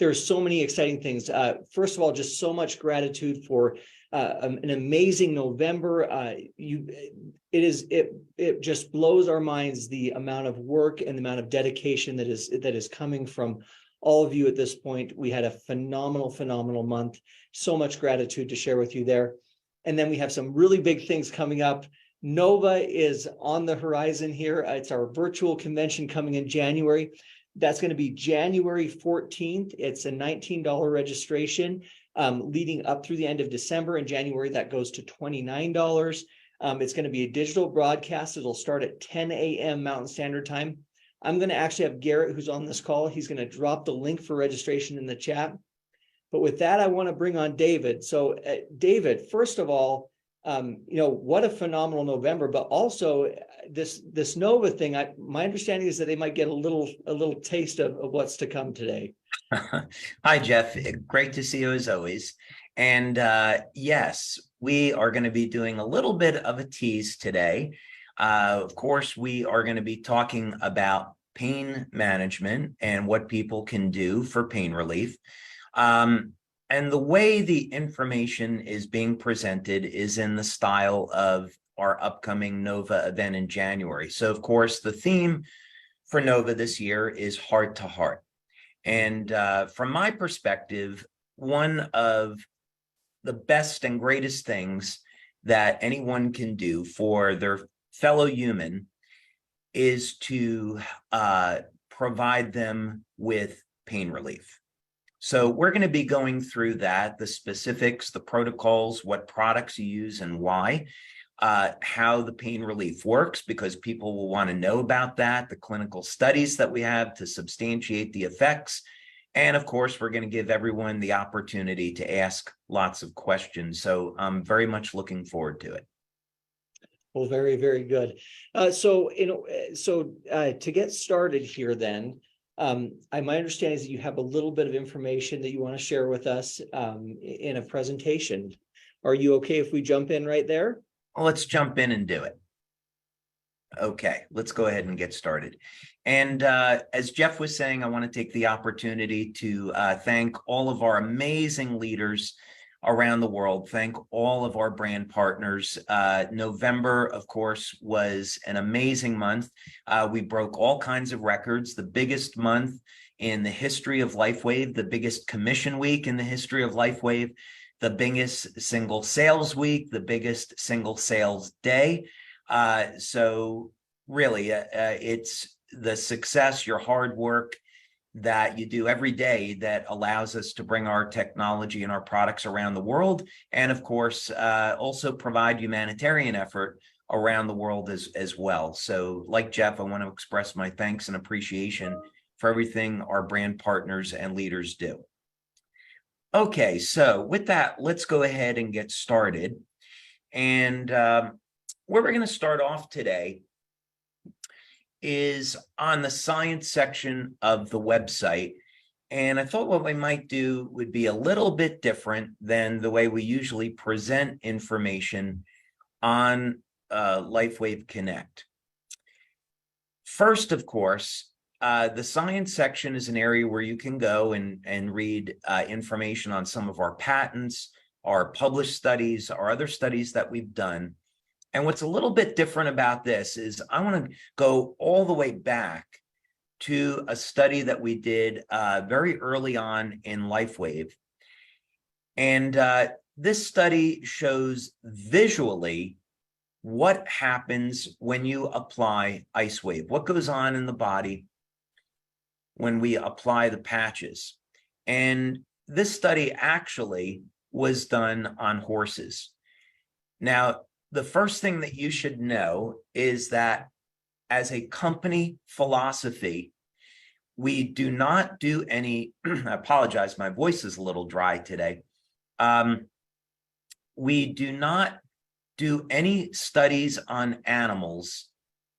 There's so many exciting things. First of all, just so much gratitude for an amazing November. It just blows our minds, the amount of work and the amount of dedication that is coming from all of you at this point. We had a phenomenal month. So much gratitude to share with you there. And then we have some really big things coming up. Nova is on the horizon here. It's our virtual convention coming in January. That's going to be January 14th. It's a $19 registration leading up through the end of December. In January, that goes to $29. It's going to be a digital broadcast. It'll start at 10 a.m. Mountain Standard Time. I'm going to actually have Garrett, who's on this call. He's going to drop the link for registration in the chat. But with that, I want to bring on David. So David, first of all, what a phenomenal November, but also this Nova thing. My understanding is that they might get a little taste of what's to come today. Hi, Jeff. Great to see you as always. And yes, we are going to be doing a little bit of a tease today. Of course, we are going to be talking about pain management and what people can do for pain relief. And the way the information is being presented is in the style of our upcoming Nova event in January. So, of course, the theme for Nova this year is heart to heart. And from my perspective, one of the best and greatest things that anyone can do for their fellow human is to provide them with pain relief. So we're going to be going through that, the specifics, the protocols, what products you use and why, how the pain relief works, because people will want to know about that, the clinical studies that we have to substantiate the effects. And of course, we're going to give everyone the opportunity to ask lots of questions. So I'm very much looking forward to it. Well, very, very good. So to get started here then, my understanding is that you have a little bit of information that you want to share with us in a presentation. Are you okay if we jump in right there? Well, let's jump in and do it. Okay, let's go ahead and get started. And as Jeff was saying, I want to take the opportunity to thank all of our amazing leaders around the world. Thank all of our brand partners. November, of course, was an amazing month. We broke all kinds of records, the biggest month in the history of LifeWave, the biggest commission week in the history of LifeWave, the biggest single sales week, the biggest single sales day. So really, it's the success, your hard work that you do every day that allows us to bring our technology and our products around the world. And of course, also provide humanitarian effort around the world as well. So like Jeff, I want to express my thanks and appreciation for everything our brand partners and leaders do. Okay, so with that, let's go ahead and get started. And where we're going to start off today is on the science section of the website. And I thought what we might do would be a little bit different than the way we usually present information on LifeWave Connect. First, of course, the science section is an area where you can go and read information on some of our patents, our published studies, our other studies that we've done. And what's a little bit different about this is I want to go all the way back to a study that we did very early on in LifeWave. And this study shows visually what happens when you apply IceWave, what goes on in the body when we apply the patches. And this study actually was done on horses. Now, the first thing that you should know is that as a company philosophy, we do not do any, I apologize, my voice is a little dry today. We do not do any studies on animals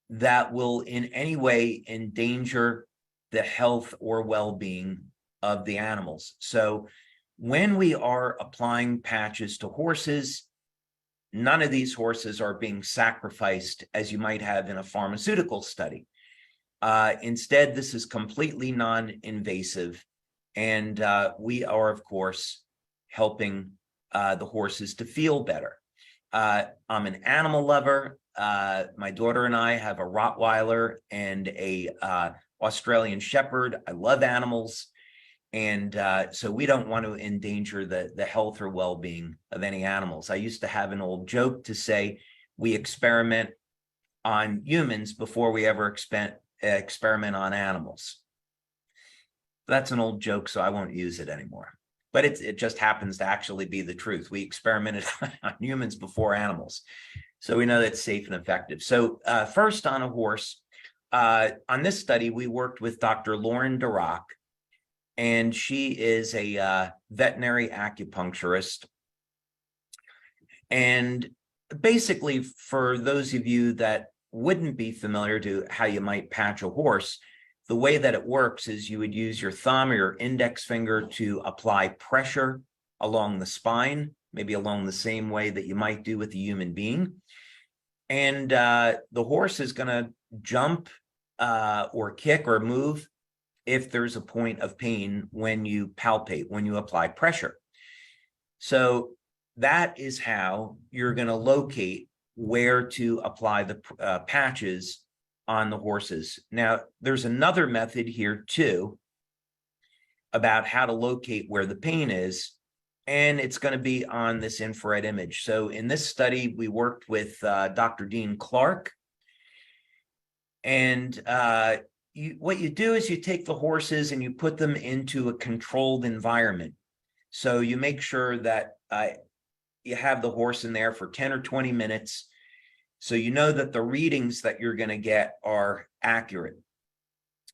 that will in any way endanger the health or well-being of the animals. So when we are applying patches to horses, none of these horses are being sacrificed as you might have in a pharmaceutical study. Instead, this is completely non-invasive. And we are, of course, helping the horses to feel better. I'm an animal lover. My daughter and I have a Rottweiler and a Australian Shepherd. I love animals. And so we don't want to endanger the health or well-being of any animals. I used to have an old joke to say we experiment on humans before we ever experiment on animals. That's an old joke, so I won't use it anymore. But it just happens to actually be the truth. We experimented on humans before animals. So we know that's safe and effective. So first on a horse, on this study, we worked with Dr. Lauren Dirac, and she is a veterinary acupuncturist. And basically, for those of you that wouldn't be familiar to how you might patch a horse, the way that it works is you would use your thumb or your index finger to apply pressure along the spine, maybe along the same way that you might do with a human being. And the horse is going to jump or kick or move if there's a point of pain when you palpate, when you apply pressure. So that is how you're going to locate where to apply the patches on the horses. Now, there's another method here too about how to locate where the pain is, and it's going to be on this infrared image. So in this study, we worked with Dr. Dean Clark, and what you do is you take the horses and you put them into a controlled environment. So you make sure that you have the horse in there for 10 or 20 minutes. So you know that the readings that you're going to get are accurate.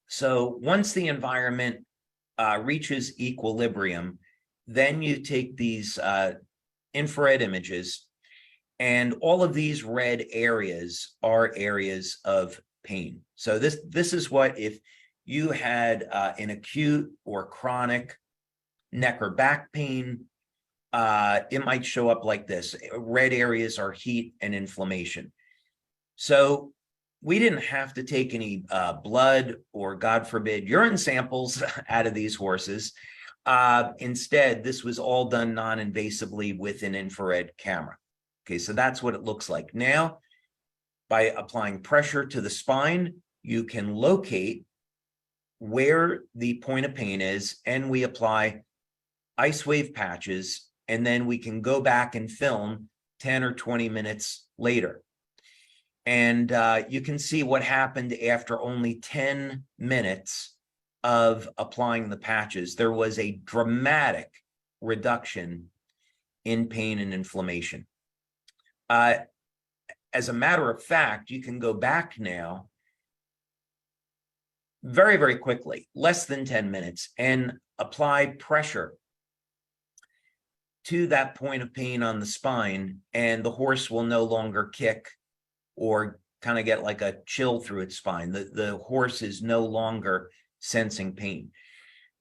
So once the environment reaches equilibrium, then you take these infrared images, and all of these red areas are areas of pain. So this is what, if you had an acute or chronic neck or back pain, it might show up like this. Red areas are heat and inflammation. So we didn't have to take any blood or, God forbid, urine samples out of these horses. Instead, this was all done non-invasively with an infrared camera. Okay, so that's what it looks like. Now, by applying pressure to the spine, you can locate where the point of pain is, and we apply IceWave patches, and then we can go back and film 10 or 20 minutes later. And you can see what happened after only 10 minutes of applying the patches. There was a dramatic reduction in pain and inflammation. As a matter of fact, you can go back now very, very quickly, less than 10 minutes, and apply pressure to that point of pain on the spine, and the horse will no longer kick or kind of get like a chill through its spine. The horse is no longer sensing pain.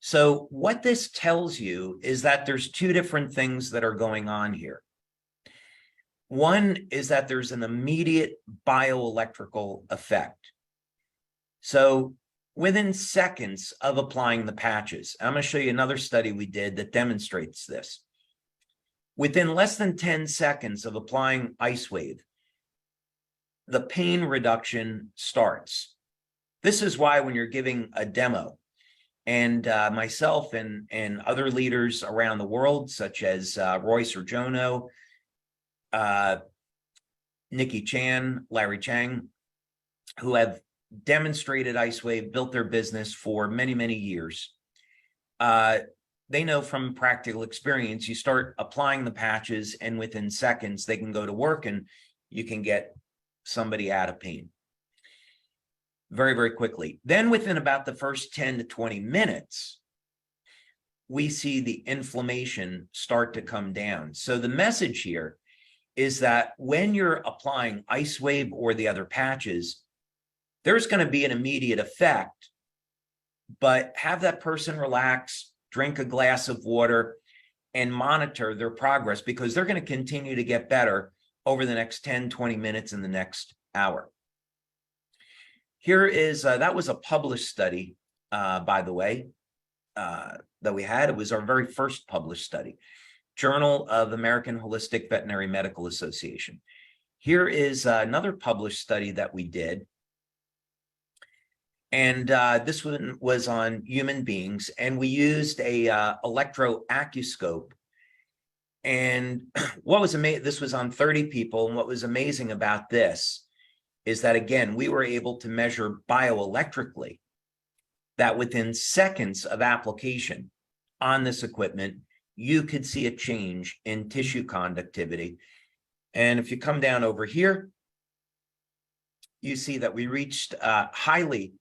So what this tells you is that there's two different things that are going on here. One is that there's an immediate bioelectrical effect. So within seconds of applying the patches, I'm going to show you another study we did that demonstrates this. Within less than 10 seconds of applying IceWave, the pain reduction starts. This is why when you're giving a demo, and myself and other leaders around the world, such as Roy Serjono, Nikki Chan, Larry Chang, who have demonstrated IceWave, built their business for many, many years. They know from practical experience, you start applying the patches, and within seconds, they can go to work and you can get somebody out of pain very, very quickly. Then within about the first 10 to 20 minutes, we see the inflammation start to come down. So the message here is that when you're applying IceWave or the other patches, there's going to be an immediate effect, but have that person relax, drink a glass of water, and monitor their progress, because they're going to continue to get better over the next 10, 20 minutes in the next hour. Here is, that was a published study, by the way. That that we had. It was our very first published study, Journal of American Holistic Veterinary Medical Association. Here is another published study that we did. And this one was on human beings, and we used a electroacuoscope. And what was amazing, this was on 30 people. And what was amazing about this is that, again, we were able to measure bioelectrically that within seconds of application on this equipment, you could see a change in tissue conductivity. And if you come down over here, you see that we reached highly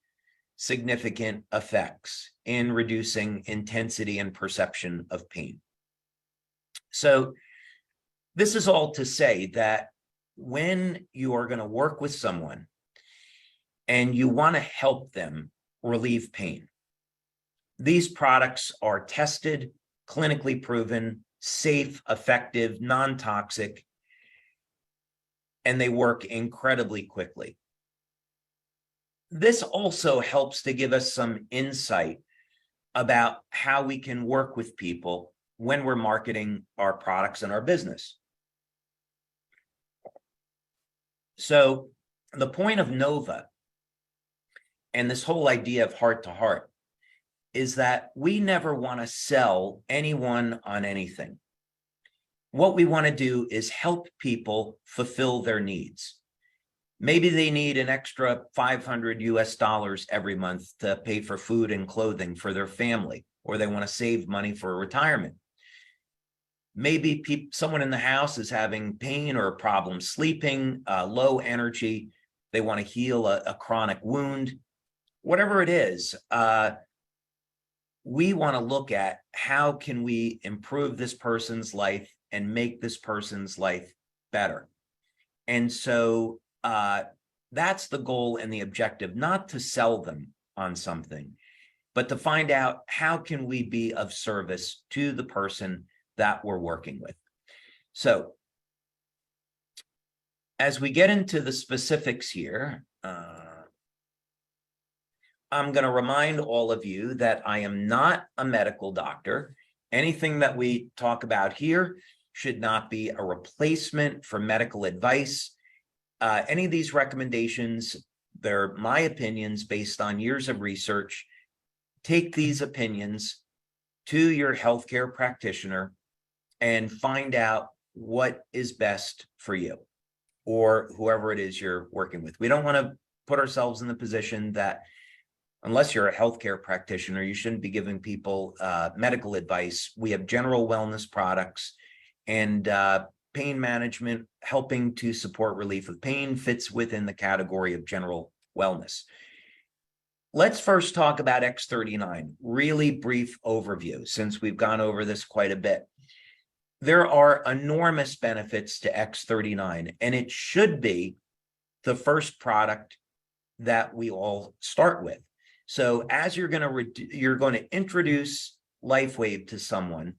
significant effects in reducing intensity and perception of pain. So this is all to say that when you are going to work with someone and you want to help them relieve pain, these products are tested, clinically proven, safe, effective, non-toxic, and they work incredibly quickly. This also helps to give us some insight about how we can work with people when we're marketing our products and our business. So the point of Nova and this whole idea of heart to heart is that we never want to sell anyone on anything. What we want to do is help people fulfill their needs. Maybe they need an extra $500 every month to pay for food and clothing for their family, or they want to save money for retirement. Maybe someone in the house is having pain or a problem sleeping, low energy. They want to heal a chronic wound. Whatever it is, we want to look at how can we improve this person's life and make this person's life better. And so that's the goal and the objective, not to sell them on something, but to find out how can we be of service to the person that we're working with. So as we get into the specifics here, I'm going to remind all of you that I am not a medical doctor. Anything that we talk about here should not be a replacement for medical advice. Any of these recommendations, they're my opinions based on years of research. Take these opinions to your healthcare practitioner and find out what is best for you or whoever it is you're working with. We don't want to put ourselves in the position that unless you're a healthcare practitioner, you shouldn't be giving people medical advice. We have general wellness products, and pain management, helping to support relief of pain, fits within the category of general wellness. Let's first talk about X39, really brief overview, since we've gone over this quite a bit. There are enormous benefits to X39, and it should be the first product that we all start with. So as you're going to introduce LifeWave to someone,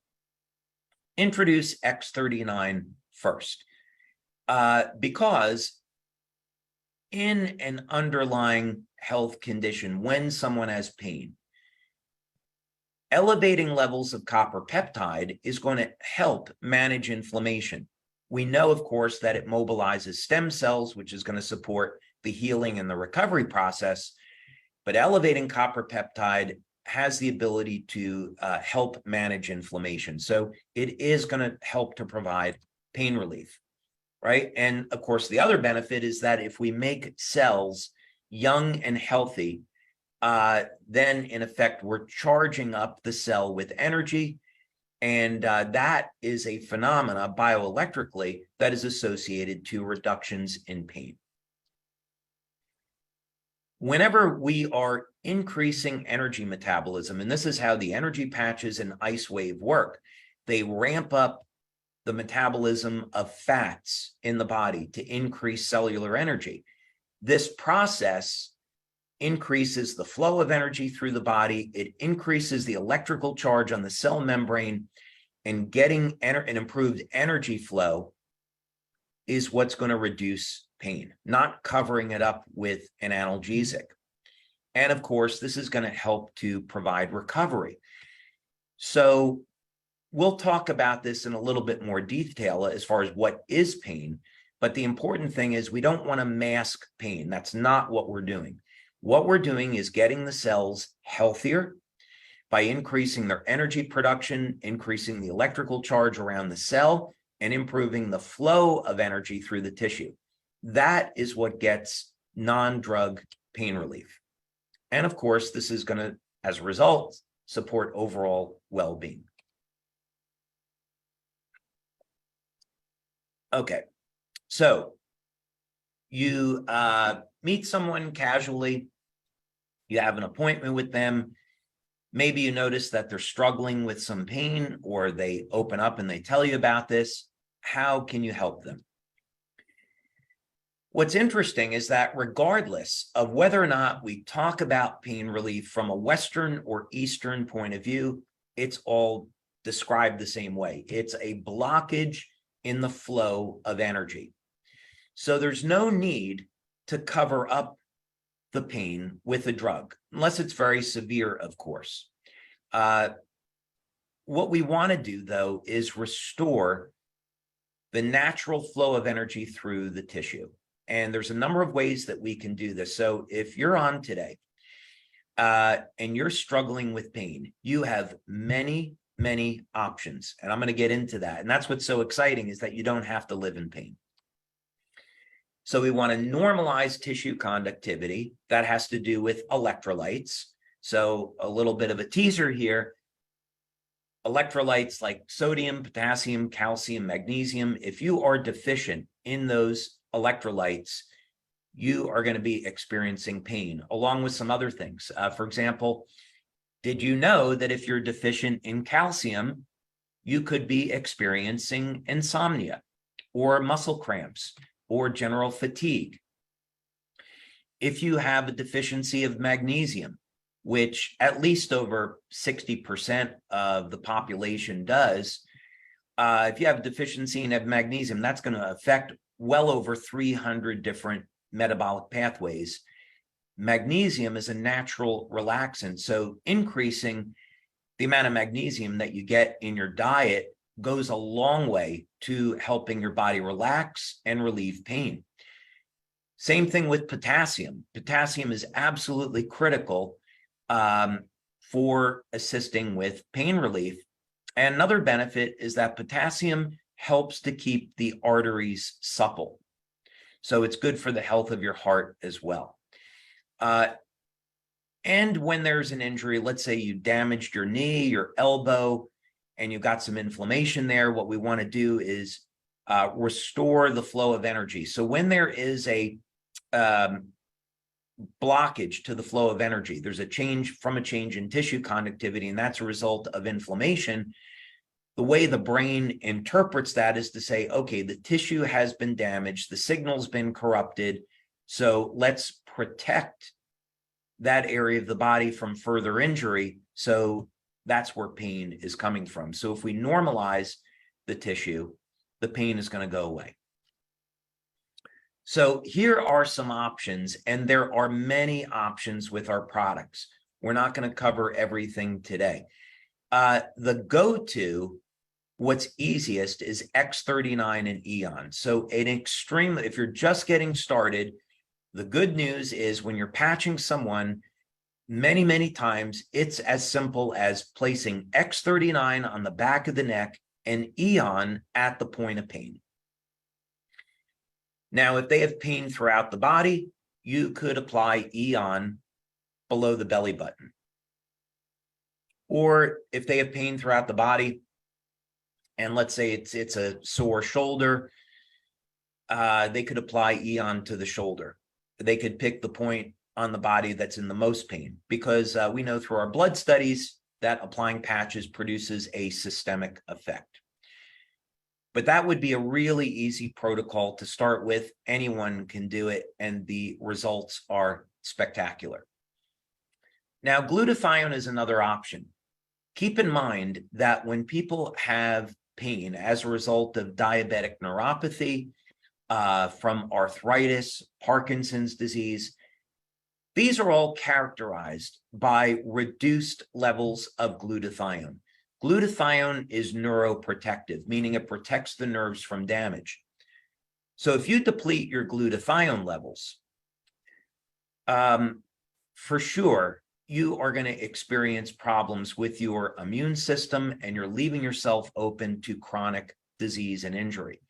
introduce X39 first, because in an underlying health condition, when someone has pain, elevating levels of copper peptide is going to help manage inflammation. We know, of course, that it mobilizes stem cells, which is going to support the healing and the recovery process. But elevating copper peptide has the ability to help manage inflammation. So it is going to help to provide pain relief, right? And of course, the other benefit is that if we make cells young and healthy, then in effect, we're charging up the cell with energy. And that is a phenomena bioelectrically that is associated to reductions in pain. Whenever we are increasing energy metabolism, and this is how the energy patches and IceWave work, they ramp up the metabolism of fats in the body to increase cellular energy. This process increases the flow of energy through the body. It increases the electrical charge on the cell membrane, and getting an improved energy flow is what's going to reduce pain, not covering it up with an analgesic. And of course, this is going to help to provide recovery. So we'll talk about this in a little bit more detail as far as what is pain. But the important thing is we don't want to mask pain. That's not what we're doing. What we're doing is getting the cells healthier by increasing their energy production, increasing the electrical charge around the cell, and improving the flow of energy through the tissue. That is what gets non-drug pain relief. And of course, this is going to, as a result, support overall well-being. Okay, so you meet someone casually, you have an appointment with them, maybe you notice that they're struggling with some pain, or they open up and they tell you about this. How can you help them? What's interesting is that regardless of whether or not we talk about pain relief from a Western or Eastern point of view, it's all described the same way. It's a blockage in the flow of energy. So there's no need to cover up the pain with a drug, unless it's very severe, of course. What we want to do, though, is restore the natural flow of energy through the tissue. And there's a number of ways that we can do this. So if you're on today and you're struggling with pain, you have many options. And I'm going to get into that. And that's what's so exciting, is that you don't have to live in pain. So we want to normalize tissue conductivity. That has to do with electrolytes. So a little bit of a teaser here. Electrolytes like sodium, potassium, calcium, magnesium, if you are deficient in those electrolytes, you are going to be experiencing pain, along with some other things. For example, did you know that if you're deficient in calcium, you could be experiencing insomnia or muscle cramps or general fatigue? If you have a deficiency of magnesium, which at least over 60% of the population does, if you have a deficiency in magnesium, that's going to affect well over 300 different metabolic pathways. Magnesium is a natural relaxant, so increasing the amount of magnesium that you get in your diet goes a long way to helping your body relax and relieve pain. Same thing with potassium. Potassium is absolutely critical for assisting with pain relief. And another benefit is that potassium helps to keep the arteries supple. So it's good for the health of your heart as well. And when there's an injury, let's say you damaged your knee, your elbow, and you've got some inflammation there, what we want to do is restore the flow of energy. So when there is a blockage to the flow of energy, there's a change in tissue conductivity, and that's a result of inflammation. The way the brain interprets that is to say, okay, the tissue has been damaged, the signal's been corrupted, so let's protect that area of the body from further injury. So that's where pain is coming from. So if we normalize the tissue, the pain is going to go away. So here are some options, and there are many options with our products. We're not going to cover everything today. The go-to, what's easiest, is X39 and Eon. So if you're just getting started, the good news is when you're patching someone, many times it's as simple as placing X39 on the back of the neck and Eon at the point of pain. Now, if they have pain throughout the body, you could apply Eon below the belly button. Or if they have pain throughout the body, and let's say it's a sore shoulder, they could apply Eon to the shoulder. They could pick the point on the body that's in the most pain, because we know through our blood studies that applying patches produces a systemic effect. But that would be a really easy protocol to start with. Anyone can do it, and the results are spectacular. Now, glutathione is another option. Keep in mind that when people have pain as a result of diabetic neuropathy, from arthritis, Parkinson's disease, these are all characterized by reduced levels of glutathione. Glutathione is neuroprotective, meaning it protects the nerves from damage. So if you deplete your glutathione levels, for sure, you are going to experience problems with your immune system, and you're leaving yourself open to chronic disease and injury.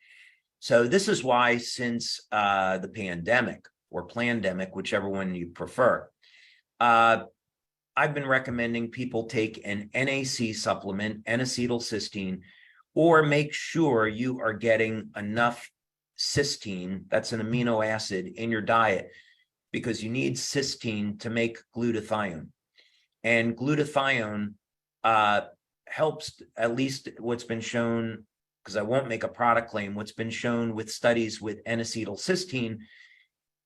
So this is why, since the pandemic or plandemic, whichever one you prefer, I've been recommending people take an NAC supplement, N-acetylcysteine, or make sure you are getting enough cysteine, that's an amino acid, in your diet, because you need cysteine to make glutathione. And glutathione helps, at least what's been shown, because I won't make a product claim, what's been shown with studies with N-acetylcysteine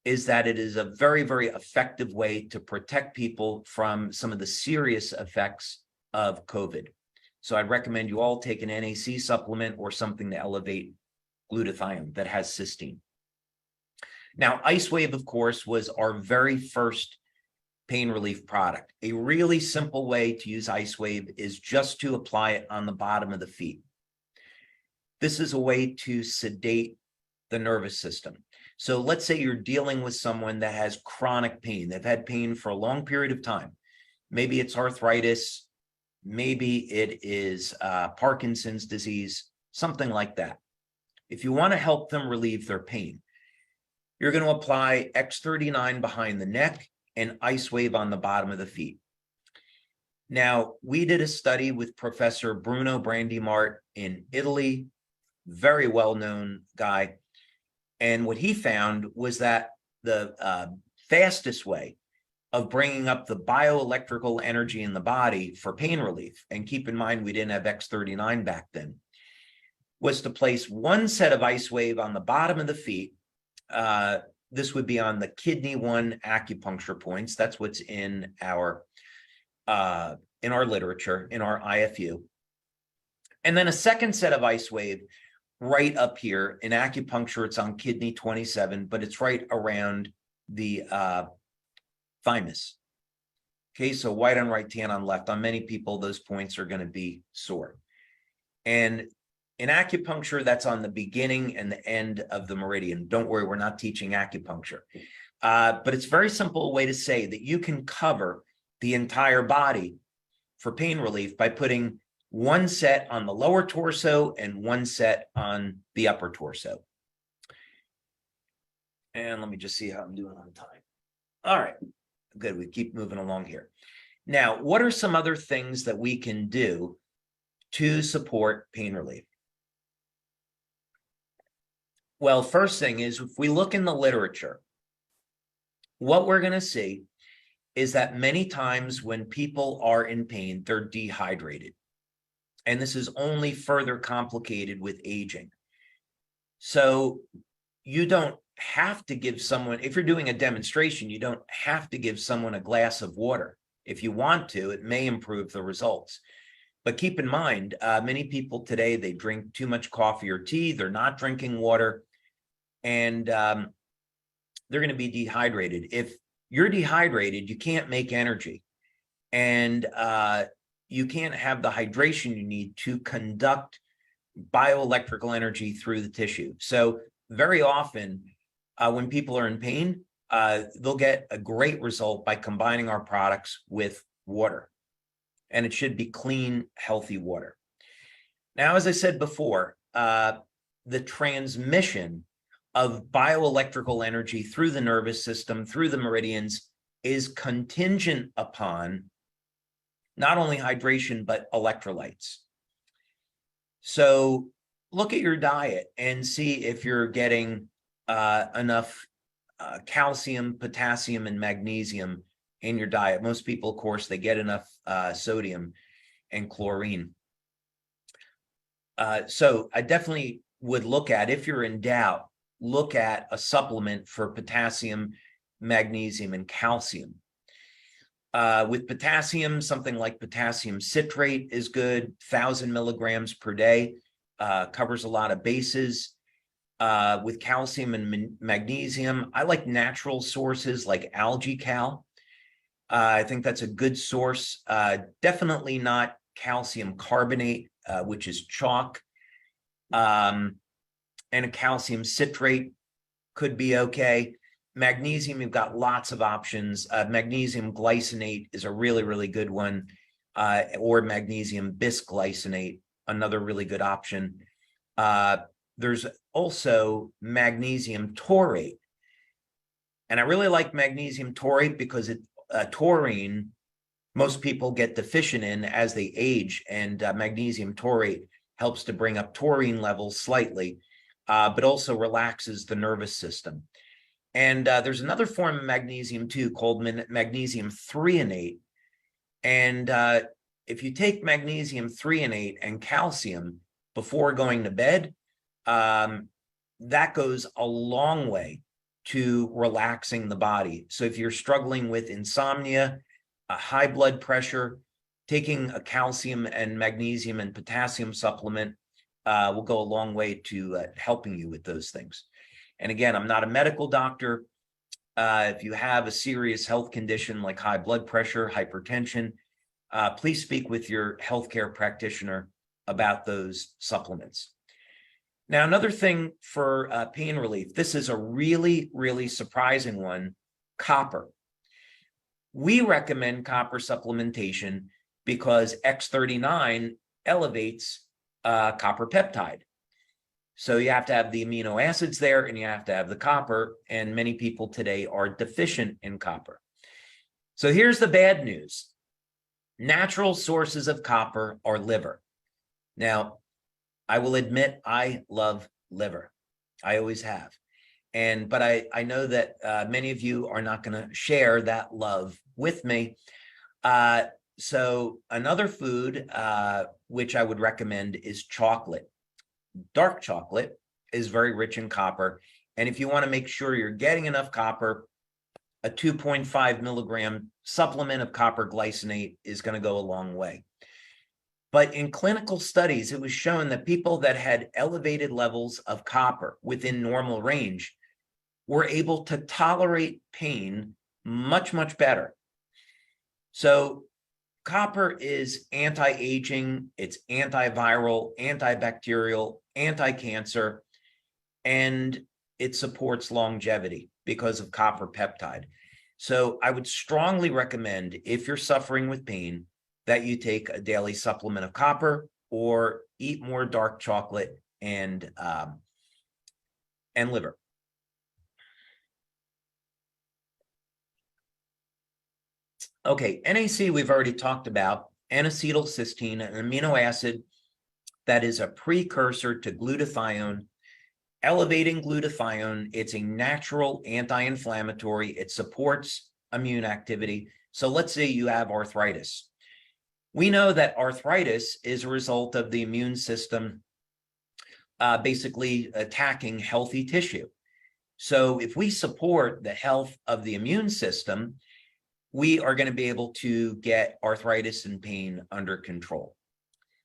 is that it is a very, very effective way to protect people from some of the serious effects of COVID. So I'd recommend you all take an NAC supplement or something to elevate glutathione that has cysteine. Now, IceWave, of course, was our very first pain relief product. A really simple way to use IceWave is just to apply it on the bottom of the feet. This is a way to sedate the nervous system. So let's say you're dealing with someone that has chronic pain. They've had pain for a long period of time. Maybe it's arthritis, maybe it is Parkinson's disease, something like that. If you want to help them relieve their pain, you're going to apply X39 behind the neck and IceWave on the bottom of the feet. Now, we did a study with Professor Bruno Brandimart in Italy, very well-known guy. And what he found was that the fastest way of bringing up the bioelectrical energy in the body for pain relief, and keep in mind we didn't have X39 back then, was to place one set of IceWave on the bottom of the feet. This would be on the kidney 1 acupuncture points. That's what's in our literature, in our IFU. And then a second set of IceWave right up here. In acupuncture, it's on kidney 27, but it's right around the thymus. Okay, so white on right, tan on left. On many people, those points are going to be sore. And in acupuncture, that's on the beginning and the end of the meridian. Don't worry, we're not teaching acupuncture. But it's a very simple way to say that you can cover the entire body for pain relief by putting one set on the lower torso and one set on the upper torso. And let me just see how I'm doing on time. All right, good. We keep moving along here. Now, what are some other things that we can do to support pain relief? Well, first thing is, if we look in the literature, what we're going to see is that many times when people are in pain, they're dehydrated. And this is only further complicated with aging. So you don't have to give someone, if you're doing a demonstration, you don't have to give someone a glass of water. If you want to, it may improve the results. But keep in mind, many people today, they drink too much coffee or tea. They're not drinking water, and they're going to be dehydrated. If you're dehydrated, you can't make energy. And you can't have the hydration you need to conduct bioelectrical energy through the tissue. So very often when people are in pain, they'll get a great result by combining our products with water. And it should be clean, healthy water. Now, as I said before, the transmission of bioelectrical energy through the nervous system, through the meridians, is contingent upon not only hydration, but electrolytes. So look at your diet and see if you're getting enough calcium, potassium, and magnesium in your diet. Most people, of course, they get enough sodium and chlorine. So I definitely would look at, if you're in doubt, look at a supplement for potassium, magnesium, and calcium. With potassium, something like potassium citrate is good, 1,000 milligrams per day, covers a lot of bases. With calcium and magnesium, I like natural sources like algae cal. I think that's a good source. Definitely not calcium carbonate, which is chalk, and a calcium citrate could be okay. Magnesium, you've got lots of options. Magnesium glycinate is a really, really good one, or magnesium bisglycinate, another really good option. There's also magnesium taurate. And I really like magnesium taurate because taurine, most people get deficient in as they age, and magnesium taurate helps to bring up taurine levels slightly, but also relaxes the nervous system. And there's another form of magnesium too called magnesium threonate. And if you take magnesium threonate and calcium before going to bed, that goes a long way to relaxing the body. So if you're struggling with insomnia, high blood pressure, taking a calcium and magnesium and potassium supplement will go a long way to helping you with those things. And again, I'm not a medical doctor. If you have a serious health condition like high blood pressure, hypertension, please speak with your healthcare practitioner about those supplements. Now, another thing for pain relief, this is a really, really surprising one, copper. We recommend copper supplementation because X39 elevates copper peptide. So you have to have the amino acids there and you have to have the copper, and many people today are deficient in copper. So here's the bad news. Natural sources of copper are liver. Now, I will admit I love liver. I always have. But I know that many of you are not going to share that love with me. So another food which I would recommend is chocolate. Dark chocolate is very rich in copper. And if you want to make sure you're getting enough copper, a 2.5 milligram supplement of copper glycinate is going to go a long way. But in clinical studies, it was shown that people that had elevated levels of copper within normal range were able to tolerate pain much, much better. So copper is anti-aging, it's antiviral, antibacterial, anti-cancer, and it supports longevity because of copper peptide. So I would strongly recommend, if you're suffering with pain, that you take a daily supplement of copper or eat more dark chocolate and liver. Okay, NAC we've already talked about, N-acetylcysteine, an amino acid that is a precursor to glutathione, elevating glutathione. It's a natural anti-inflammatory. It supports immune activity. So let's say you have arthritis. We know that arthritis is a result of the immune system basically attacking healthy tissue. So if we support the health of the immune system, we are going to be able to get arthritis and pain under control.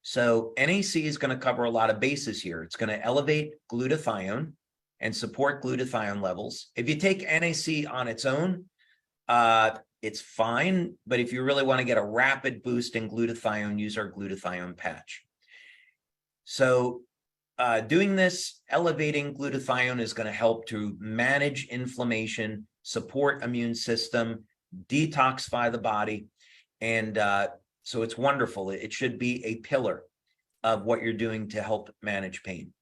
So NAC is going to cover a lot of bases here. It's going to elevate glutathione and support glutathione levels. If you take NAC on its own, it's fine. But if you really want to get a rapid boost in glutathione, use our glutathione patch. So doing this, elevating glutathione is going to help to manage inflammation, support immune system, detoxify the body. And so it's wonderful. It should be a pillar of what you're doing to help manage pain.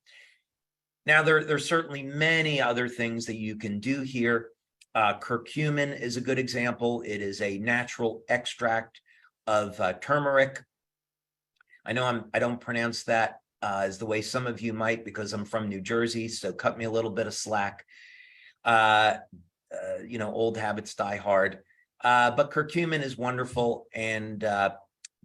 Now, there's certainly many other things that you can do here. Curcumin is a good example. It is a natural extract of turmeric. I know I don't pronounce that as the way some of you might, because I'm from New Jersey, so cut me a little bit of slack. Old habits die hard. But curcumin is wonderful, and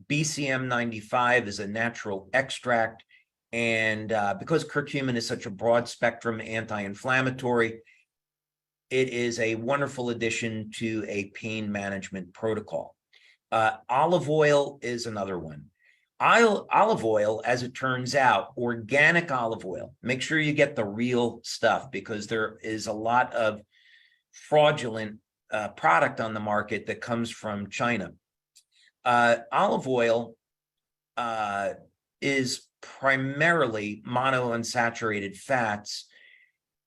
BCM 95 is a natural extract. And because curcumin is such a broad spectrum anti-inflammatory, it is a wonderful addition to a pain management protocol. Olive oil is another one. Olive oil, as it turns out, organic olive oil. Make sure you get the real stuff, because there is a lot of fraudulent product on the market that comes from China. Olive oil is primarily monounsaturated fats,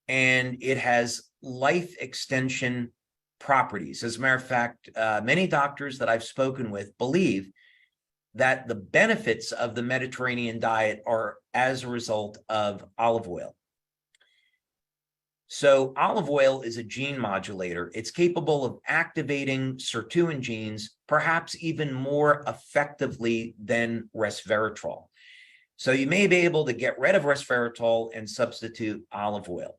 and it has life extension properties. As a matter of fact, many doctors that I've spoken with believe that the benefits of the Mediterranean diet are as a result of olive oil. So olive oil is a gene modulator. It's capable of activating sirtuin genes, perhaps even more effectively than resveratrol. So you may be able to get rid of resveratrol and substitute olive oil.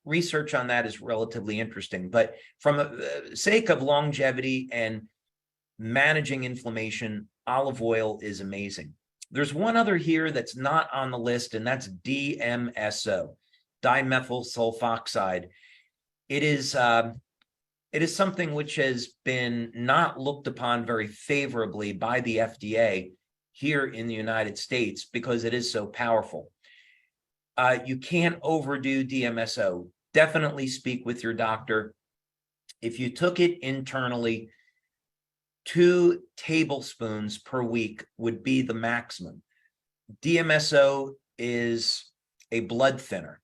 Research on that is relatively interesting, but from the sake of longevity and managing inflammation, olive oil is amazing. There's one other here that's not on the list, and that's DMSO, dimethyl sulfoxide. It is something which has been not looked upon very favorably by the FDA here in the United States because it is so powerful. You can't overdo DMSO. Definitely speak with your doctor. If you took it internally, 2 tablespoons per week would be the maximum. DMSO is a blood thinner,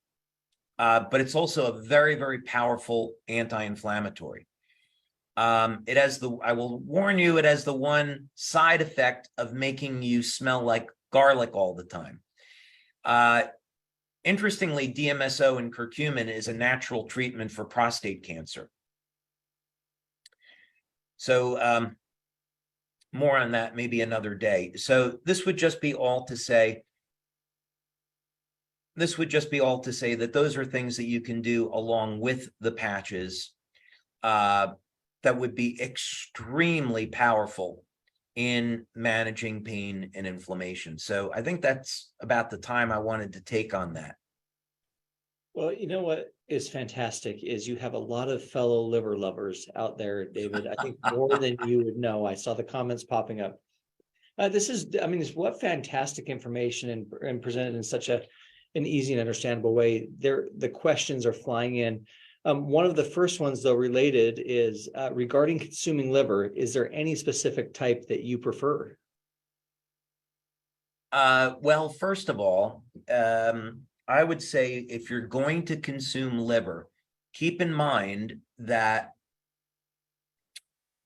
but it's also a very, very powerful anti-inflammatory. It has I will warn you, it has the one side effect of making you smell like garlic all the time. Interestingly, DMSO and curcumin is a natural treatment for prostate cancer. So more on that maybe another day. So this would just be all to say, that those are things that you can do along with the patches that would be extremely powerful in managing pain and inflammation. So I think that's about the time I wanted to take on that. Well, you know what is fantastic is you have a lot of fellow liver lovers out there, David. I think more than you would know. I saw the comments popping up. It's what fantastic information and presented in such an easy and understandable way. The questions are flying in. One of the first ones, though, related is regarding consuming liver. Is there any specific type that you prefer? Well, first of all, I would say if you're going to consume liver, keep in mind that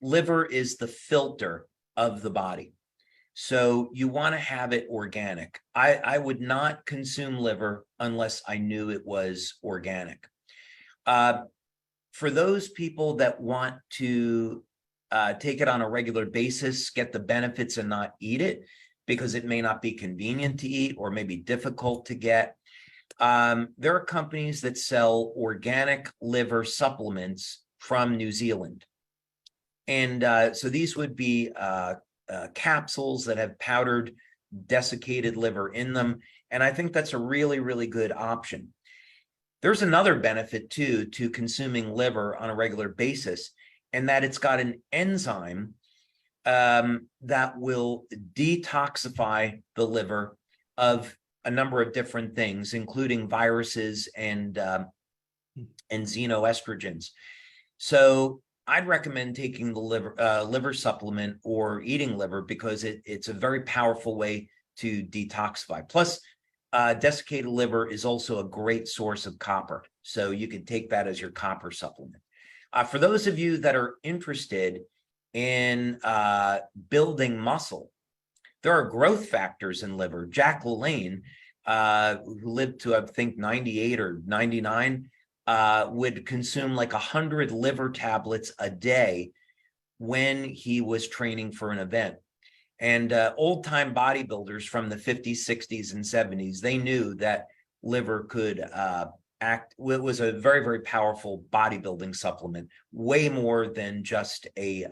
liver is the filter of the body. So you want to have it organic. I would not consume liver unless I knew it was organic. For those people that want to take it on a regular basis, get the benefits and not eat it because it may not be convenient to eat or maybe difficult to get, there are companies that sell organic liver supplements from New Zealand. And so these would be capsules that have powdered desiccated liver in them. And I think that's a really, really good option. There's another benefit too to consuming liver on a regular basis, and that it's got an enzyme that will detoxify the liver of a number of different things, including viruses and xenoestrogens. So I'd recommend taking the liver supplement or eating liver because it's a very powerful way to detoxify. Plus, desiccated liver is also a great source of copper. So you can take that as your copper supplement. For those of you that are interested in building muscle, there are growth factors in liver. Jack LaLanne, who lived to, I think, 98 or 99, would consume like 100 liver tablets a day when he was training for an event. And old-time bodybuilders from the 50s, 60s, and 70s, they knew that liver could it was a very, very powerful bodybuilding supplement, way more than just a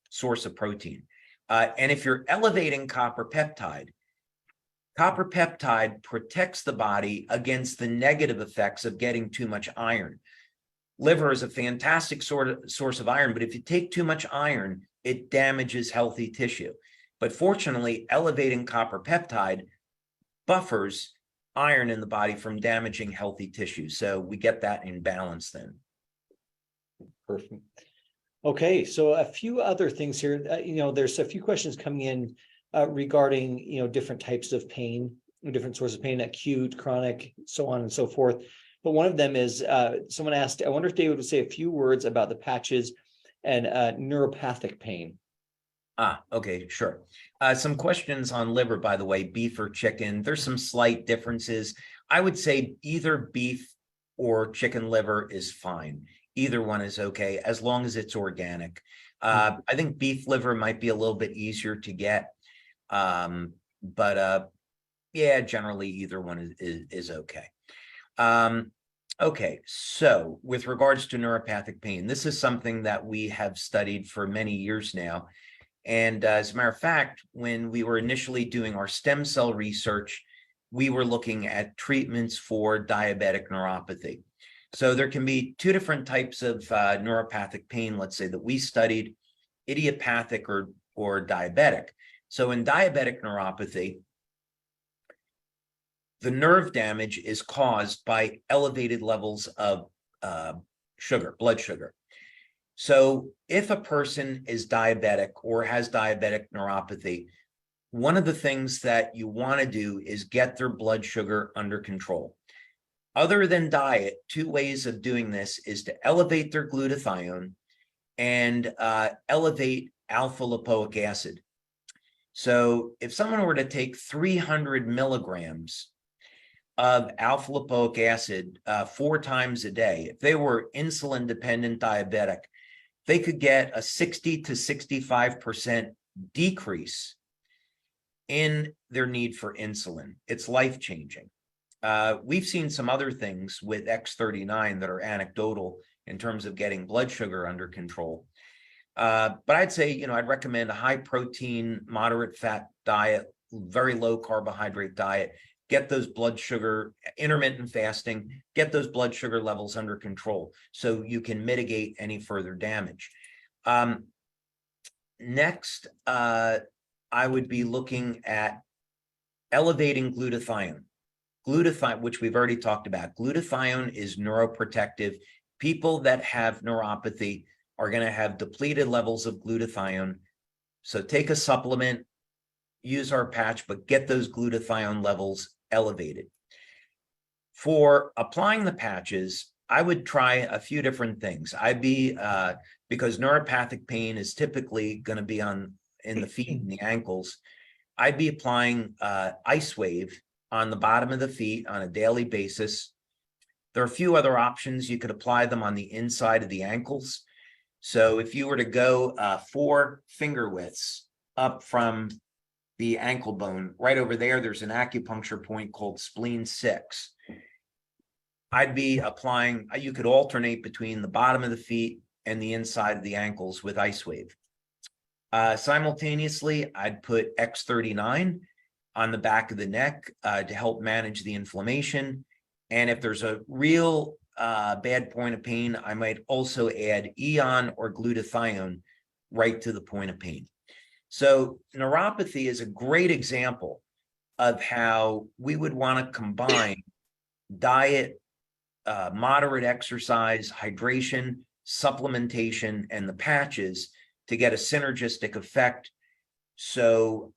source of protein. And if you're elevating copper peptide protects the body against the negative effects of getting too much iron. Liver is a fantastic source of iron, but if you take too much iron, it damages healthy tissue. But fortunately, elevating copper peptide buffers iron in the body from damaging healthy tissue. So we get that in balance then. Perfect. Okay, so a few other things here. There's a few questions coming in regarding, different types of pain, different sources of pain, acute, chronic, so on and so forth. But one of them is, someone asked, I wonder if David would say a few words about the patches and neuropathic pain. Okay, sure. Some questions on liver, by the way, beef or chicken. There's some slight differences. I would say either beef or chicken liver is fine. Either one is okay, as long as it's organic. I think beef liver might be a little bit easier to get. But yeah, generally either one is okay. Okay, so with regards to neuropathic pain, this is something that we have studied for many years now. And as a matter of fact, when we were initially doing our stem cell research, we were looking at treatments for diabetic neuropathy. So there can be two different types of neuropathic pain, let's say, that we studied, idiopathic or diabetic. So in diabetic neuropathy, the nerve damage is caused by elevated levels of blood sugar. So if a person is diabetic or has diabetic neuropathy, one of the things that you want to do is get their blood sugar under control. Other than diet, two ways of doing this is to elevate their glutathione and elevate alpha lipoic acid. So if someone were to take 300 milligrams of alpha lipoic acid 4 times a day, if they were insulin dependent diabetic, they could get a 60 to 65% decrease in their need for insulin. It's life-changing. We've seen some other things with X39 that are anecdotal in terms of getting blood sugar under control. But I'd say, I'd recommend a high protein, moderate fat diet, very low carbohydrate diet, get those blood sugar, intermittent fasting, get those blood sugar levels under control so you can mitigate any further damage. Next, I would be looking at elevating glutathione. Glutathione, which we've already talked about. Glutathione is neuroprotective. People that have neuropathy are going to have depleted levels of glutathione. So take a supplement, use our patch, but get those glutathione levels elevated. For applying the patches, I would try a few different things. Because neuropathic pain is typically going to be in the feet and the ankles, I'd be applying IceWave on the bottom of the feet on a daily basis. There are a few other options. You could apply them on the inside of the ankles. So if you were to go 4 finger widths up from the ankle bone, right over there, there's an acupuncture point called spleen 6. I'd be applying, you could alternate between the bottom of the feet and the inside of the ankles with IceWave. Simultaneously, I'd put X39 on the back of the neck to help manage the inflammation. And if there's a real bad point of pain, I might also add Eon or glutathione right to the point of pain. So neuropathy is a great example of how we would want to combine diet, moderate exercise, hydration, supplementation, and the patches to get a synergistic effect so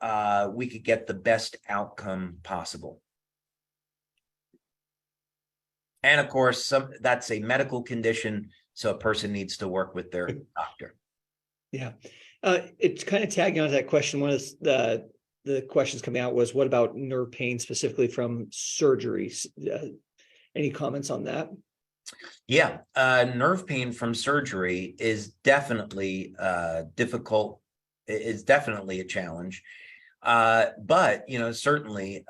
we could get the best outcome possible. And of course, that's a medical condition, so a person needs to work with their doctor. Yeah. It's kind of tagging on to that question. One of the questions coming out was, what about nerve pain specifically from surgeries? Any comments on that? Yeah, nerve pain from surgery is definitely difficult. It's definitely a challenge. But, certainly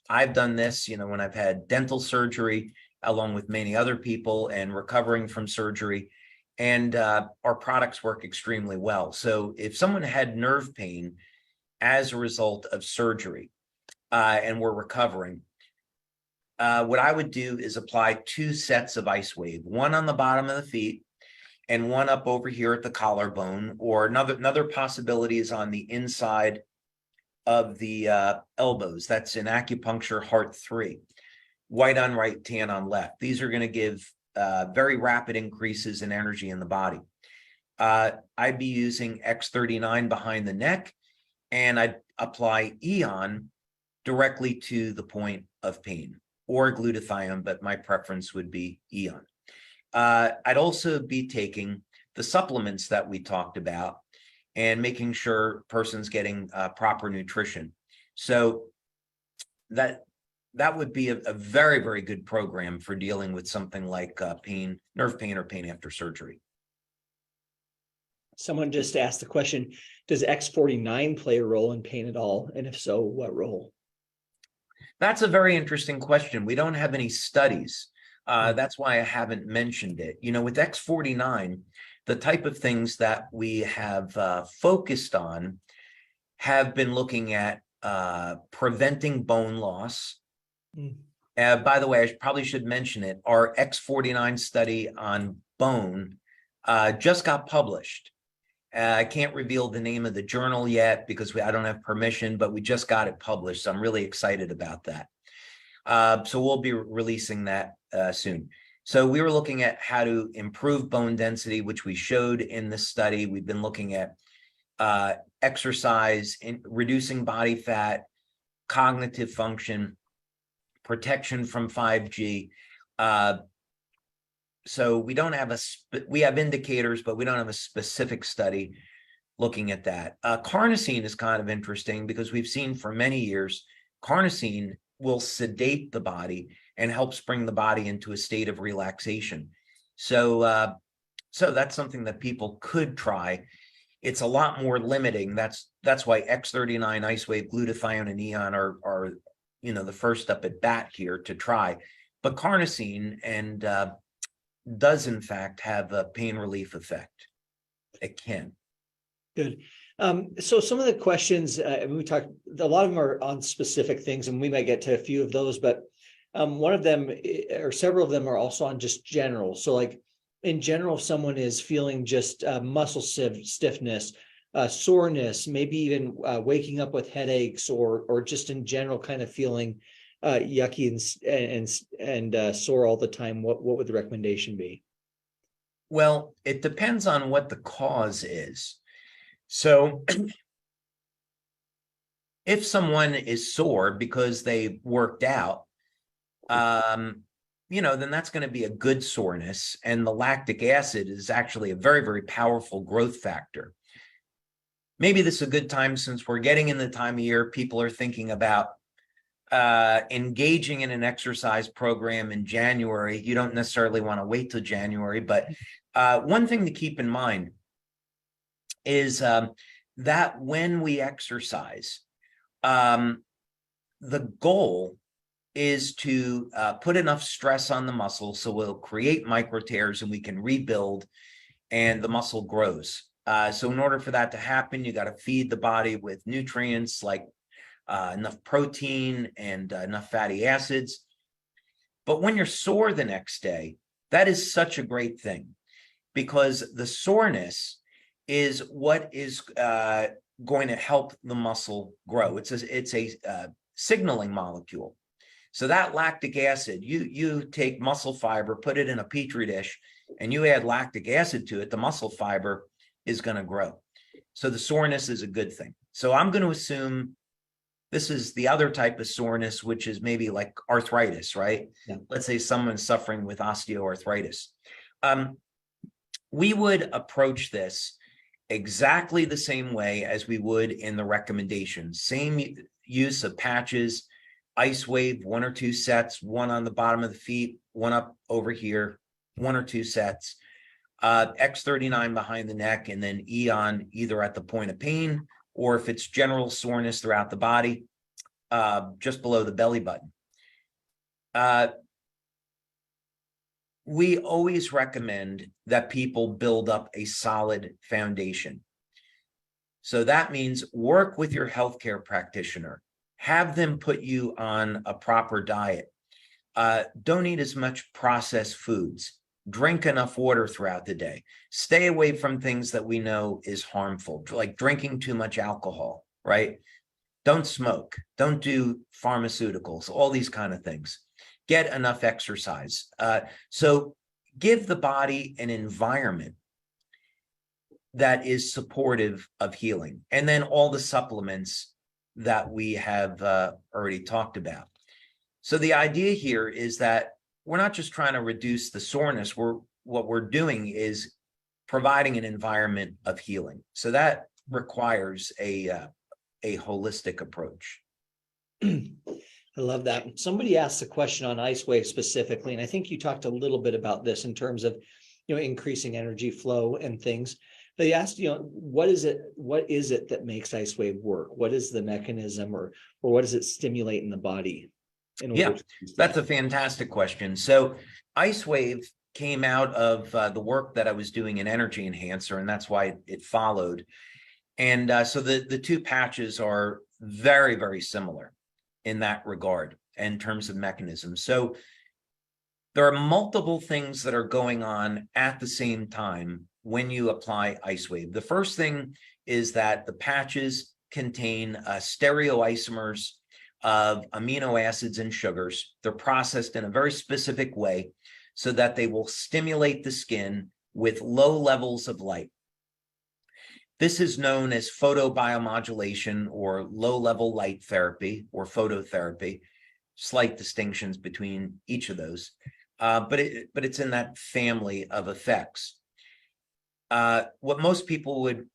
I've done this, when I've had dental surgery, along with many other people, and recovering from surgery. And our products work extremely well. So if someone had nerve pain as a result of surgery and we're recovering, what I would do is apply 2 sets of IceWave, one on the bottom of the feet and one up over here at the collarbone, or another possibility is on the inside of the elbows. That's in acupuncture heart 3, white on right, tan on left. These are going to give very rapid increases in energy in the body. I'd be using X39 behind the neck and I'd apply Eon directly to the point of pain, or glutathione, but my preference would be Eon. I'd also be taking the supplements that we talked about and making sure person's getting proper nutrition. So that would be a very, very good program for dealing with something like pain, nerve pain, or pain after surgery. Someone just asked the question, does X49 play a role in pain at all? And if so, what role? That's a very interesting question. We don't have any studies. That's why I haven't mentioned it. You know, with X49, the type of things that we have focused on have been looking at preventing bone loss. By the way, I probably should mention it. Our X49 study on bone just got published. I can't reveal the name of the journal yet because I don't have permission, but we just got it published. So I'm really excited about that. So we'll be releasing that soon. So we were looking at how to improve bone density, which we showed in this study. We've been looking at exercise, reducing body fat, cognitive function, protection from 5G. So we don't have we have indicators, but we don't have a specific study looking at that. Carnosine is kind of interesting because we've seen for many years, carnosine will sedate the body and helps bring the body into a state of relaxation. So, so that's something that people could try. It's a lot more limiting. That's why X39, IceWave, glutathione, and Eon are the first up at bat here to try. But carnosine does in fact have a pain relief effect. It can. Good. So some of the questions we talked, a lot of them are on specific things, and we might get to a few of those, but one of them or several of them are also on just general. So like in general, if someone is feeling just muscle stiffness, soreness, maybe even waking up with headaches, or just in general kind of feeling yucky and sore all the time, what would the recommendation be? Well, it depends on what the cause is. So if someone is sore because they worked out, then that's going to be a good soreness. And the lactic acid is actually a very, very powerful growth factor. Maybe this is a good time, since we're getting in the time of year, people are thinking about engaging in an exercise program in January. You don't necessarily want to wait till January, but one thing to keep in mind is that when we exercise, the goal is to put enough stress on the muscle so we'll create micro tears and we can rebuild and the muscle grows. So in order for that to happen, you got to feed the body with nutrients like enough protein and enough fatty acids. But when you're sore the next day, that is such a great thing, because the soreness is what is going to help the muscle grow. It's a signaling molecule. So that lactic acid, you take muscle fiber, put it in a petri dish, and you add lactic acid to it, the muscle fiber is going to grow. So the soreness is a good thing. So I'm going to assume this is the other type of soreness, which is maybe like arthritis, right? Yeah. Let's say someone's suffering with osteoarthritis. We would approach this exactly the same way as we would in the recommendations. Same use of patches, IceWave, 1 or 2 sets, one on the bottom of the feet, one up over here, 1 or 2 sets, X39 behind the neck, and then Eon either at the point of pain, or if it's general soreness throughout the body, just below the belly button. We always recommend that people build up a solid foundation. So that means work with your healthcare practitioner. Have them put you on a proper diet. Don't eat as much processed foods. Drink enough water throughout the day. Stay away from things that we know is harmful, like drinking too much alcohol, right? Don't smoke. Don't do pharmaceuticals, all these kind of things. Get enough exercise. So give the body an environment that is supportive of healing. And then all the supplements that we have already talked about. So the idea here is that we're not just trying to reduce the soreness. What we're doing is providing an environment of healing. So that requires a holistic approach. I love that. Somebody asked a question on IceWave specifically, and I think you talked a little bit about this in terms of, increasing energy flow and things. They asked, what is it that makes IceWave work? What is the mechanism, or what does it stimulate in the body? Yeah, that's a fantastic question. So IceWave came out of the work that I was doing in Energy Enhancer, and that's why it followed. And so the two patches are very, very similar in that regard in terms of mechanisms. So there are multiple things that are going on at the same time when you apply IceWave. The first thing is that the patches contain stereoisomers of amino acids and sugars. They're processed in a very specific way so that they will stimulate the skin with low levels of light. This is known as photobiomodulation or low-level light therapy or phototherapy. Slight distinctions between each of those, but it's in that family of effects. What most people would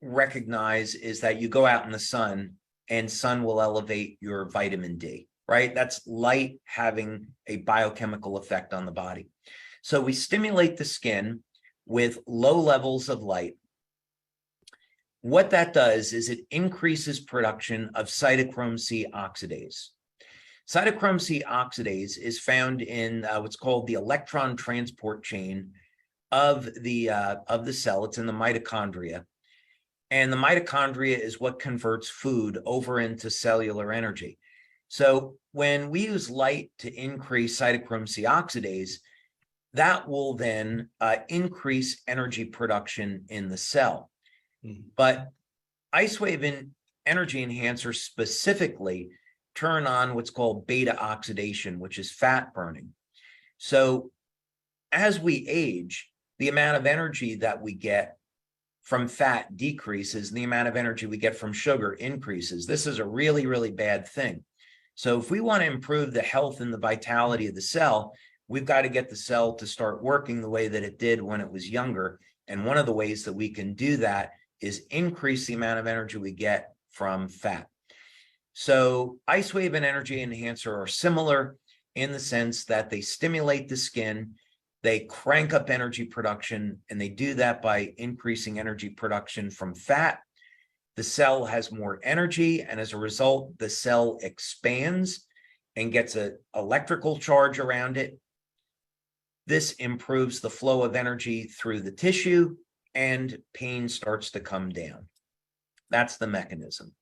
recognize is that you go out in the sun and sun will elevate your vitamin D, right? That's light having a biochemical effect on the body. So we stimulate the skin with low levels of light. What that does is it increases production of cytochrome C oxidase. Cytochrome C oxidase is found in what's called the electron transport chain of the cell. It's in the mitochondria. And the mitochondria is what converts food over into cellular energy. So when we use light to increase cytochrome C oxidase, that will then increase energy production in the cell. But IceWave and Energy Enhancer specifically turn on what's called beta oxidation, which is fat burning. So as we age, the amount of energy that we get from fat decreases, and the amount of energy we get from sugar increases. This is a really, really bad thing. So if we want to improve the health and the vitality of the cell, we've got to get the cell to start working the way that it did when it was younger. And one of the ways that we can do that is increase the amount of energy we get from fat. So IceWave and Energy Enhancer are similar in the sense that they stimulate the skin, they crank up energy production, and they do that by increasing energy production from fat. The cell has more energy, and as a result, the cell expands and gets an electrical charge around it. This improves the flow of energy through the tissue, and pain starts to come down. That's the mechanism.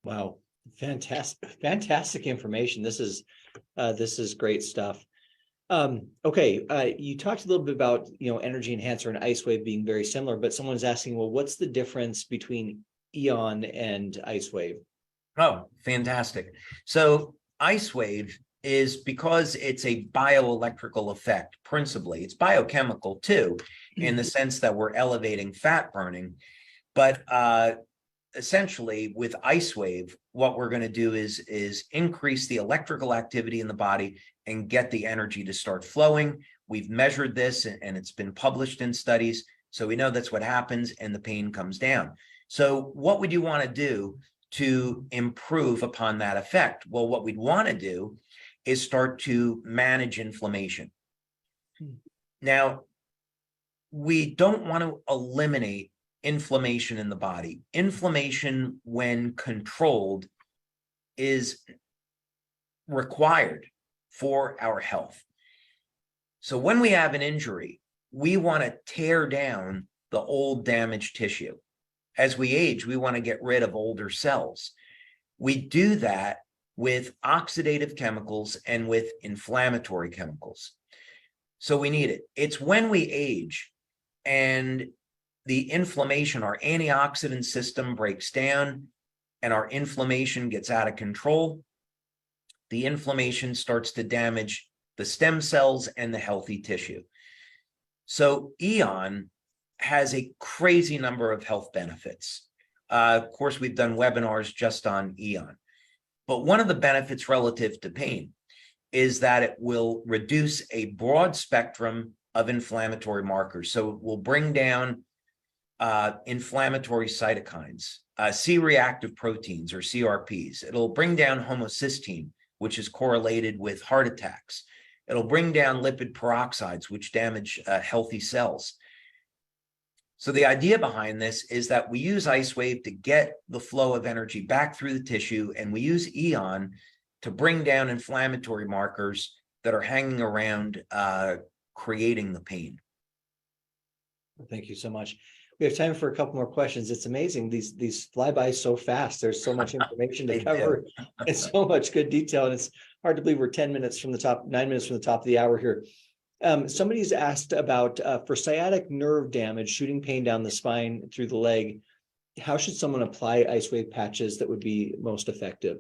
Wow, fantastic information. This is great stuff. Okay, you talked a little bit about Energy Enhancer and IceWave being very similar, but someone's asking, well, what's the difference between Eon and IceWave? Oh, fantastic. So IceWave is, because it's a bioelectrical effect, principally, it's biochemical too, in the sense that we're elevating fat burning, but essentially with IceWave, what we're going to do is increase the electrical activity in the body and get the energy to start flowing. We've measured this and it's been published in studies. So we know that's what happens, and the pain comes down. So what would you want to do to improve upon that effect? Well, what we'd want to do is start to manage inflammation. Now, we don't want to eliminate inflammation in the body. Inflammation, when controlled, is required for our health. So when we have an injury, we want to tear down the old damaged tissue. As we age, we want to get rid of older cells. We do that with oxidative chemicals and with inflammatory chemicals. So we need it. It's when we age and the inflammation, our antioxidant system breaks down and our inflammation gets out of control. The inflammation starts to damage the stem cells and the healthy tissue. So Eon has a crazy number of health benefits. Of course, we've done webinars just on Eon, but one of the benefits relative to pain is that it will reduce a broad spectrum of inflammatory markers. So it will bring down inflammatory cytokines, C-reactive proteins or CRPs. It'll bring down homocysteine, which is correlated with heart attacks. It'll bring down lipid peroxides, which damage healthy cells. So the idea behind this is that we use IceWave to get the flow of energy back through the tissue, and we use Eon to bring down inflammatory markers that are hanging around, creating the pain. Thank you so much. We have time for a couple more questions. It's amazing. These fly by so fast. There's so much information to cover and so much good detail. And it's hard to believe we're 9 minutes from the top of the hour here. Somebody's asked about for sciatic nerve damage, shooting pain down the spine through the leg, how should someone apply IceWave patches that would be most effective?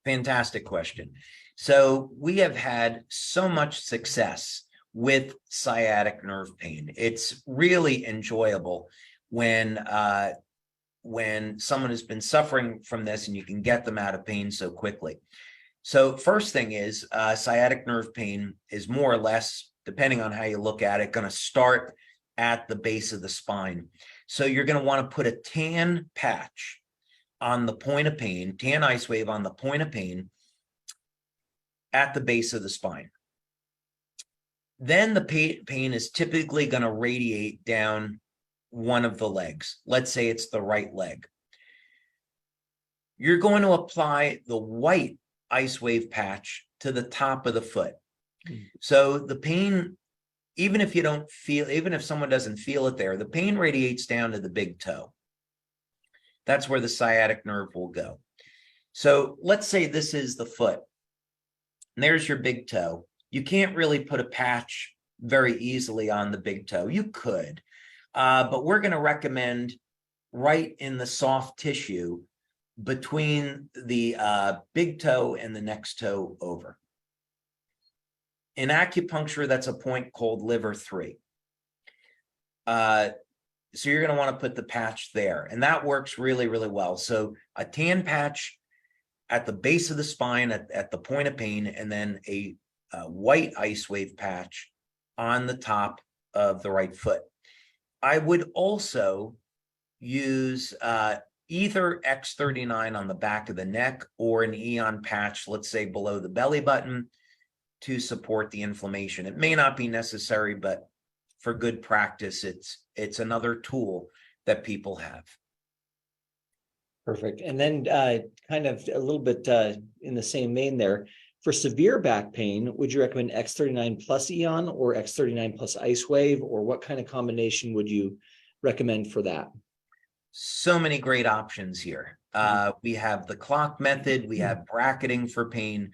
Fantastic question. So we have had so much success with sciatic nerve pain. It's really enjoyable when someone has been suffering from this and you can get them out of pain so quickly. So first thing is sciatic nerve pain is more or less, depending on how you look at it, going to start at the base of the spine. So you're going to want to put a tan patch on the point of pain, tan IceWave on the point of pain at the base of the spine. Then the pain is typically going to radiate down one of the legs. Let's say it's the right leg. You're going to apply the white IceWave patch to the top of the foot. So the pain, even if someone doesn't feel it there, the pain radiates down to the big toe. That's where the sciatic nerve will go. So let's say this is the foot. And there's your big toe. You can't really put a patch very easily on the big toe. You could, but we're going to recommend right in the soft tissue between the big toe and the next toe over. In acupuncture, that's a point called liver 3. So you're going to want to put the patch there, and that works really, really well. So a tan patch at the base of the spine at the point of pain, and then a white IceWave patch on the top of the right foot. I would also use either X39 on the back of the neck or an Eon patch, let's say below the belly button, to support the inflammation. It may not be necessary, but for good practice, it's another tool that people have. Perfect. And then kind of a little bit in the same vein there, for severe back pain, would you recommend X39 plus Eon or X39 plus IceWave, or what kind of combination would you recommend for that? So many great options here. We have the clock method, we have bracketing for pain,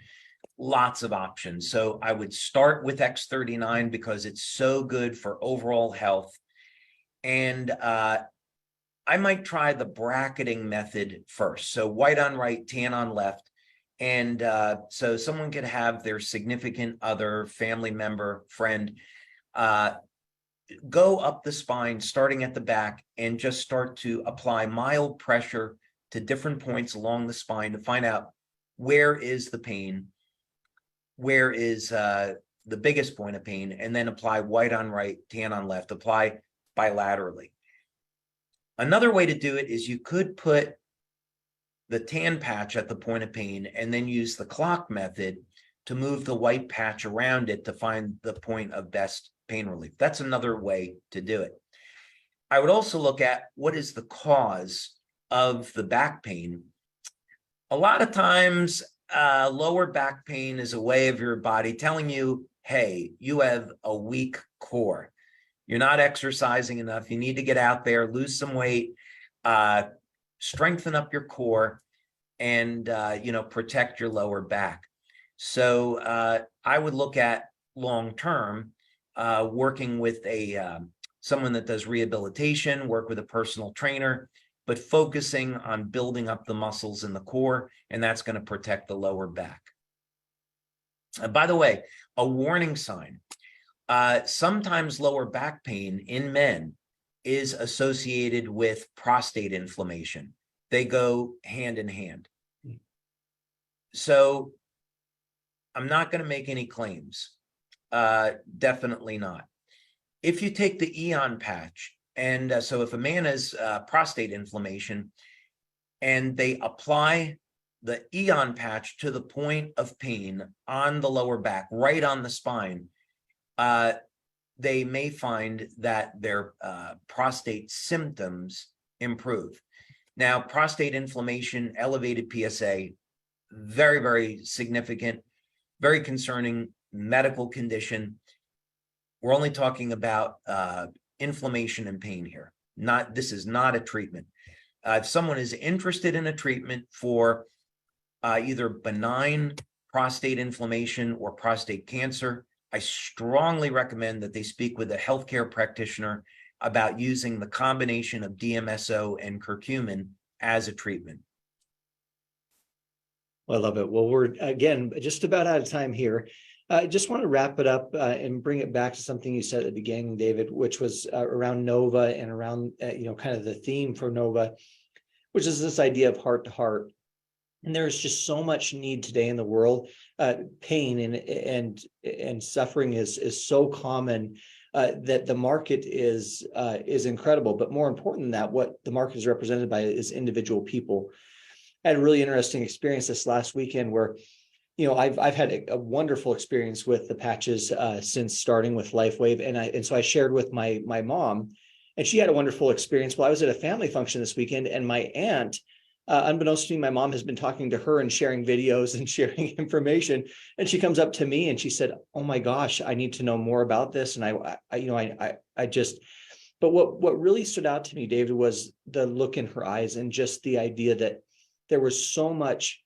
lots of options. So I would start with X39 because it's so good for overall health. And I might try the bracketing method first. So white on right, tan on left. And so someone could have their significant other, family member, friend, go up the spine, starting at the back, and just start to apply mild pressure to different points along the spine to find out where is the pain, where is the biggest point of pain, and then apply white on right, tan on left, apply bilaterally. Another way to do it is you could put the tan patch at the point of pain and then use the clock method to move the white patch around it to find the point of best pain relief. That's another way to do it. I would also look at what is the cause of the back pain. A lot of times, lower back pain is a way of your body telling you, hey, you have a weak core. You're not exercising enough. You need to get out there, lose some weight, strengthen up your core, and protect your lower back. So I would look at long-term working with someone that does rehabilitation, work with a personal trainer, but focusing on building up the muscles in the core, and that's going to protect the lower back. By the way, a warning sign. Sometimes lower back pain in men is associated with prostate inflammation. They go hand in hand. So I'm not going to make any claims. Definitely not. If you take the Eon patch, and so if a man has prostate inflammation and they apply the Eon patch to the point of pain on the lower back, right on the spine, they may find that their prostate symptoms improve. Now, prostate inflammation, elevated PSA, very, very significant, very concerning medical condition. We're only talking about inflammation and pain here. This is not a treatment. If someone is interested in a treatment for either benign prostate inflammation or prostate cancer, I strongly recommend that they speak with a healthcare practitioner about using the combination of DMSO and curcumin as a treatment. I love it. Well, we're again just about out of time here. I just want to wrap it up and bring it back to something you said at the beginning, David, which was around Nova and around kind of the theme for Nova, which is this idea of heart to heart. And there's just so much need today in the world. Pain and suffering is so common that the market is incredible. But more important than that, what the market is represented by is individual people. I had a really interesting experience this last weekend where, I've had a wonderful experience with the patches since starting with IceWave, and so I shared with my mom, and she had a wonderful experience. Well, I was at a family function this weekend, and my aunt, unbeknownst to me, my mom has been talking to her and sharing videos and sharing information, and she comes up to me and she said, "Oh my gosh, I need to know more about this." And I just, but what really stood out to me, David, was the look in her eyes and just the idea that there was so much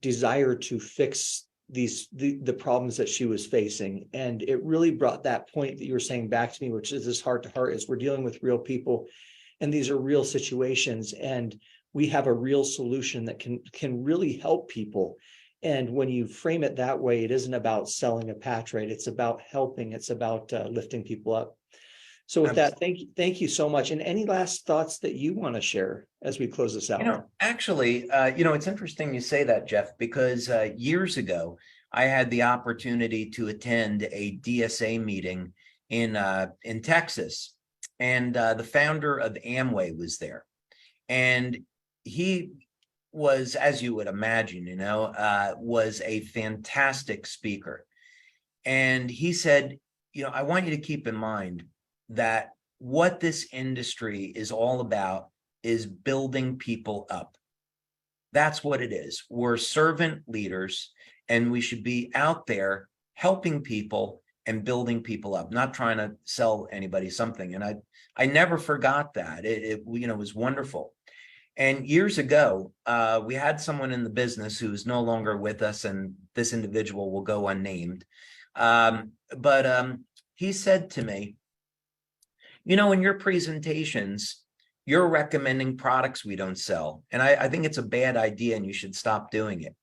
desire to fix the problems that she was facing. And it really brought that point that you were saying back to me, which is this heart to heart, is we're dealing with real people and these are real situations, and we have a real solution that can really help people. And when you frame it that way, it isn't about selling a patch, right? It's about helping. It's about lifting people up. So with that, thank you so much. And any last thoughts that you want to share as we close this out? Actually, it's interesting you say that, Jeff, because years ago, I had the opportunity to attend a DSA meeting in Texas, and the founder of Amway was there. And he was, as you would imagine, was a fantastic speaker. And he said, I want you to keep in mind that what this industry is all about is building people up. That's what it is. We're servant leaders, and we should be out there helping people and building people up, not trying to sell anybody something. And I never forgot that. It was wonderful. And years ago, we had someone in the business who is no longer with us, and this individual will go unnamed. But he said to me, in your presentations, you're recommending products we don't sell. And I think it's a bad idea and you should stop doing it.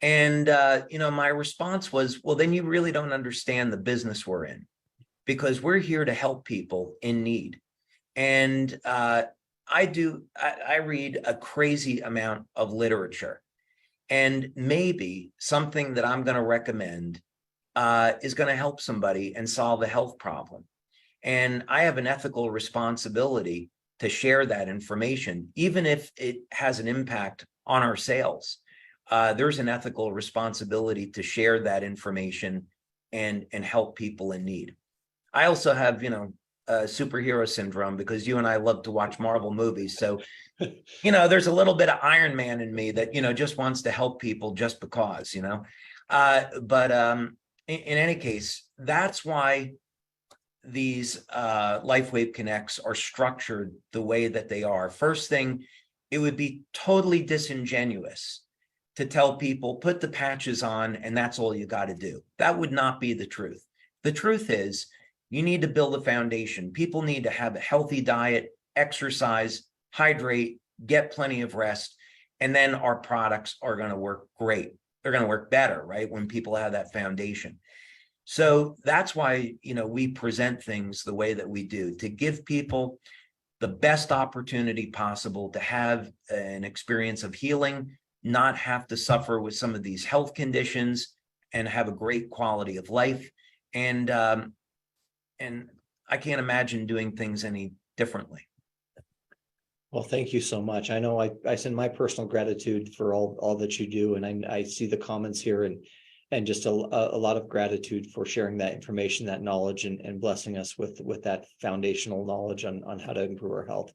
And, my response was, well, then you really don't understand the business we're in, because we're here to help people in need. And I read a crazy amount of literature, and maybe something that I'm going to recommend is going to help somebody and solve a health problem. And I have an ethical responsibility to share that information, even if it has an impact on our sales. There's an ethical responsibility to share that information and help people in need. I also have, superhero syndrome, because you and I love to watch Marvel movies. So, there's a little bit of Iron Man in me that, just wants to help people just because, but in any case, that's why these LifeWave Connects are structured the way that they are. First thing, it would be totally disingenuous to tell people, put the patches on and that's all you got to do. That would not be the truth. The truth is, you need to build a foundation. People need to have a healthy diet, exercise, hydrate, get plenty of rest, and then our products are going to work great. They're going to work better, right? When people have that foundation. So that's why, we present things the way that we do, to give people the best opportunity possible to have an experience of healing, not have to suffer with some of these health conditions, and have a great quality of life. And I can't imagine doing things any differently. Well, thank you so much. I know I send my personal gratitude for all that you do, and I see the comments here, and just a lot of gratitude for sharing that information, that knowledge, and blessing us with that foundational knowledge on how to improve our health.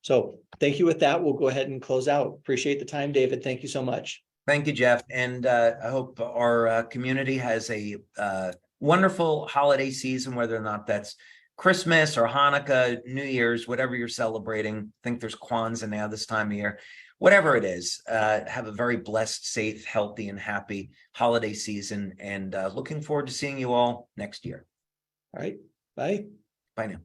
So thank you. With that, we'll go ahead and close out. Appreciate the time, David. Thank you so much. Thank you, Jeff. And I hope our community has a wonderful holiday season, whether or not that's Christmas or Hanukkah, New Year's, whatever you're celebrating. I think there's Kwanzaa now this time of year. Whatever it is, have a very blessed, safe, healthy, and happy holiday season. And looking forward to seeing you all next year. All right. Bye. Bye now.